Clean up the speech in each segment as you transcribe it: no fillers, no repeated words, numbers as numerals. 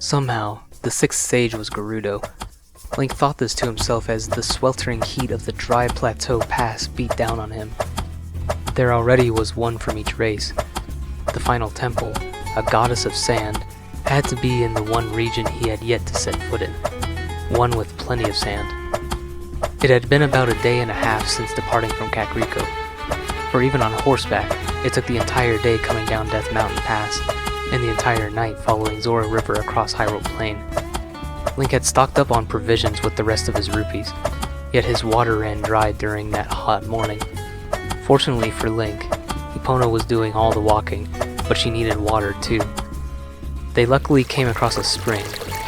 Somehow, the sixth sage was Gerudo. Link thought this to himself as the sweltering heat of the dry plateau pass beat down on him. There already was one from each race. The final temple, a goddess of sand, had to be in the one region he had yet to set foot in, one with plenty of sand. It had been about a day and a half since departing from Kakariko, for even on horseback, it took the entire day coming down Death Mountain Pass, and the entire night following Zora River across Hyrule Plain. Link had stocked up on provisions with the rest of his rupees, yet his water ran dry during that hot morning. Fortunately for Link, Epona was doing all the walking, but she needed water too. They luckily came across a spring,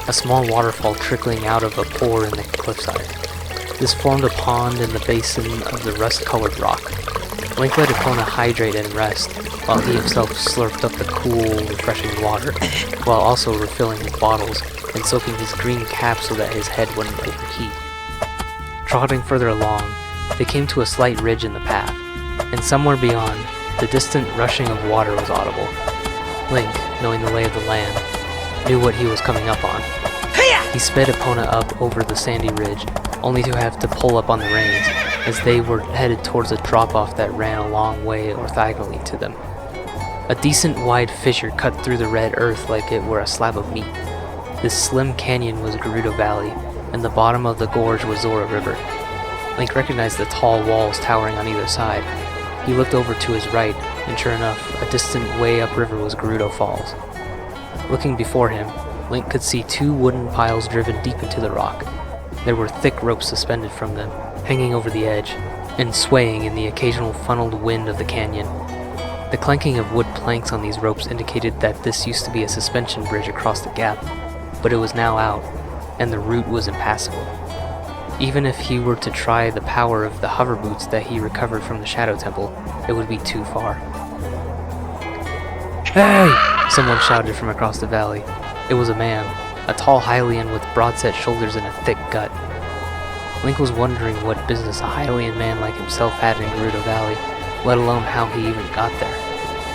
a small waterfall trickling out of a pore in the cliffside. This formed a pond in the basin of the rust-colored rock. Link let Epona hydrate and rest, while he himself slurped up the cool, refreshing water, while also refilling his bottles and soaking his green cap so that his head wouldn't overheat. Trotting further along, they came to a slight ridge in the path, and somewhere beyond, the distant rushing of water was audible. Link, knowing the lay of the land, knew what he was coming up on. He sped Epona up over the sandy ridge, only to have to pull up on the reins, as they were headed towards a drop-off that ran a long way orthogonally to them. A decent wide fissure cut through the red earth like it were a slab of meat. This slim canyon was Gerudo Valley, and the bottom of the gorge was Zora River. Link recognized the tall walls towering on either side. He looked over to his right, and sure enough, a distant way upriver was Gerudo Falls. Looking before him, Link could see two wooden piles driven deep into the rock. There were thick ropes suspended from them, hanging over the edge, and swaying in the occasional funneled wind of the canyon. The clanking of wood planks on these ropes indicated that this used to be a suspension bridge across the gap, but it was now out, and the route was impassable. Even if he were to try the power of the hover boots that he recovered from the Shadow Temple, it would be too far. "Hey!" someone shouted from across the valley. It was a man, a tall Hylian with broad-set shoulders and a thick gut. Link was wondering what business a Hylian man like himself had in Gerudo Valley, let alone how he even got there.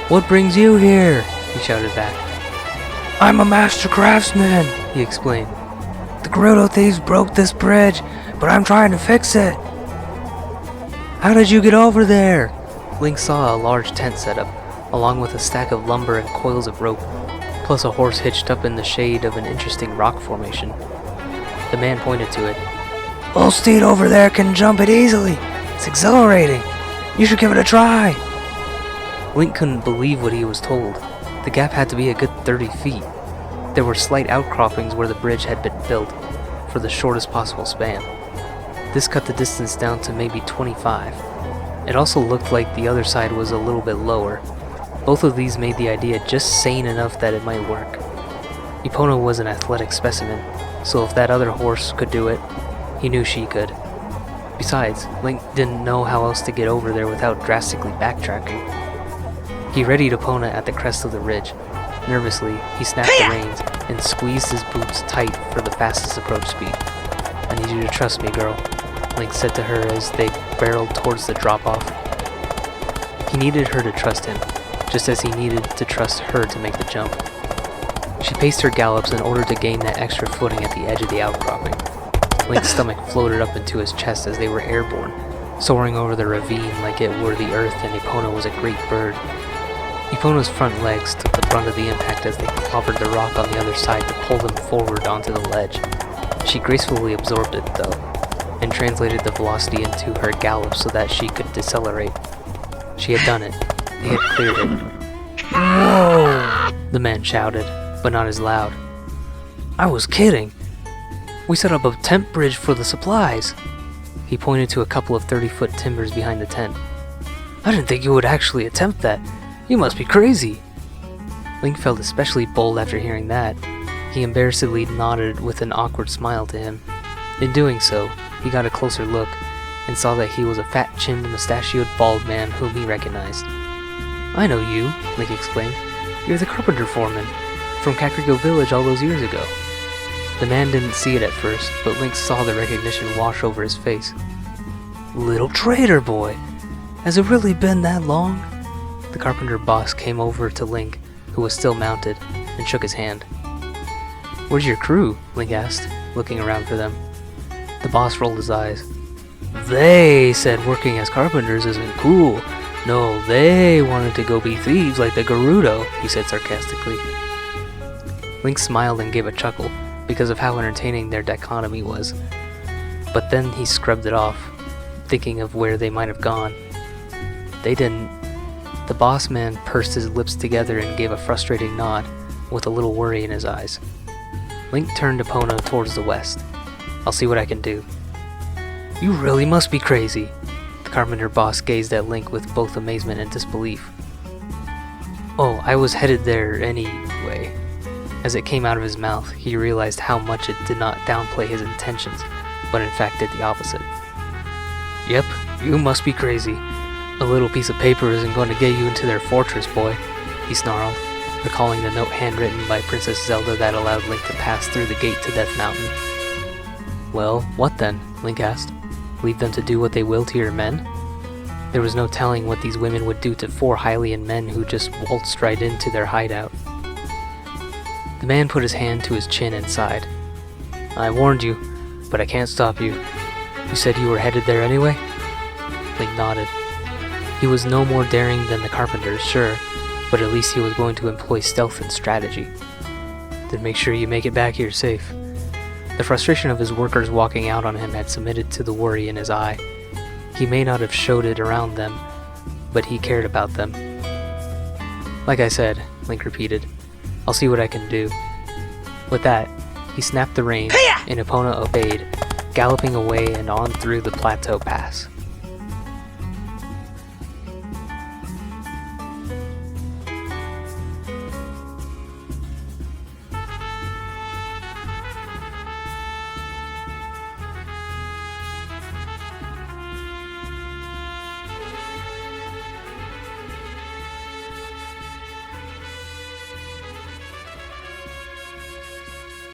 "What brings you here?" he shouted back. "I'm a master craftsman," he explained. "The Gerudo thieves broke this bridge, but I'm trying to fix it." "How did you get over there?" Link saw a large tent set up, along with a stack of lumber and coils of rope, plus a horse hitched up in the shade of an interesting rock formation. The man pointed to it. "Old steed over there can jump it easily. It's exhilarating. You should give it a try." Link couldn't believe what he was told. The gap had to be a good 30 feet. There were slight outcroppings where the bridge had been built, for the shortest possible span. This cut the distance down to maybe 25. It also looked like the other side was a little bit lower. Both of these made the idea just sane enough that it might work. Epona was an athletic specimen, so if that other horse could do it, he knew she could. Besides, Link didn't know how else to get over there without drastically backtracking. He readied Epona at the crest of the ridge. Nervously, he snapped the reins and squeezed his boots tight for the fastest approach speed. "I need you to trust me, girl," Link said to her as they barreled towards the drop-off. He needed her to trust him, just as he needed to trust her to make the jump. She paced her gallops in order to gain that extra footing at the edge of the outcropping. Link's stomach floated up into his chest as they were airborne, soaring over the ravine like it were the earth and Epona was a great bird. Epona's front legs took the brunt of the impact as they clobbered the rock on the other side to pull them forward onto the ledge. She gracefully absorbed it, though, and translated the velocity into her gallop so that she could decelerate. She had done it. They had cleared it. "Whoa!" the man shouted, but not as loud. "I was kidding. We set up a tent bridge for the supplies." He pointed to a couple of 30-foot timbers behind the tent. "I didn't think you would actually attempt that. You must be crazy." Link felt especially bold after hearing that. He embarrassedly nodded with an awkward smile to him. In doing so, he got a closer look and saw that he was a fat-chinned, mustachioed bald man whom he recognized. "I know you," Link exclaimed. "You're the carpenter foreman from Kakariko Village all those years ago." The man didn't see it at first, but Link saw the recognition wash over his face. "Little traitor boy! Has it really been that long?" The carpenter boss came over to Link, who was still mounted, and shook his hand. "Where's your crew?" Link asked, looking around for them. The boss rolled his eyes. "They said working as carpenters isn't cool. No, they wanted to go be thieves like the Gerudo," he said sarcastically. Link smiled and gave a chuckle because of how entertaining their dichotomy was. But then he scrubbed it off, thinking of where they might have gone. They didn't. The boss man pursed his lips together and gave a frustrated nod, with a little worry in his eyes. Link turned Epona towards the west. "I'll see what I can do." "You really must be crazy." The carpenter boss gazed at Link with both amazement and disbelief. "Oh, I was headed there anyway." As it came out of his mouth, he realized how much it did not downplay his intentions, but in fact did the opposite. "Yep, you must be crazy. A little piece of paper isn't going to get you into their fortress, boy," he snarled, recalling the note handwritten by Princess Zelda that allowed Link to pass through the gate to Death Mountain. "Well, what then?" Link asked. "Leave them to do what they will to your men?" There was no telling what these women would do to 4 Hylian men who just waltzed right into their hideout. The man put his hand to his chin and sighed. "I warned you, but I can't stop you. You said you were headed there anyway?" Link nodded. He was no more daring than the carpenters, sure, but at least he was going to employ stealth and strategy. "Then make sure you make it back here safe." The frustration of his workers walking out on him had submitted to the worry in his eye. He may not have showed it around them, but he cared about them. "Like I said," Link repeated, "I'll see what I can do." With that, he snapped the reins, and Epona obeyed, galloping away and on through the plateau pass.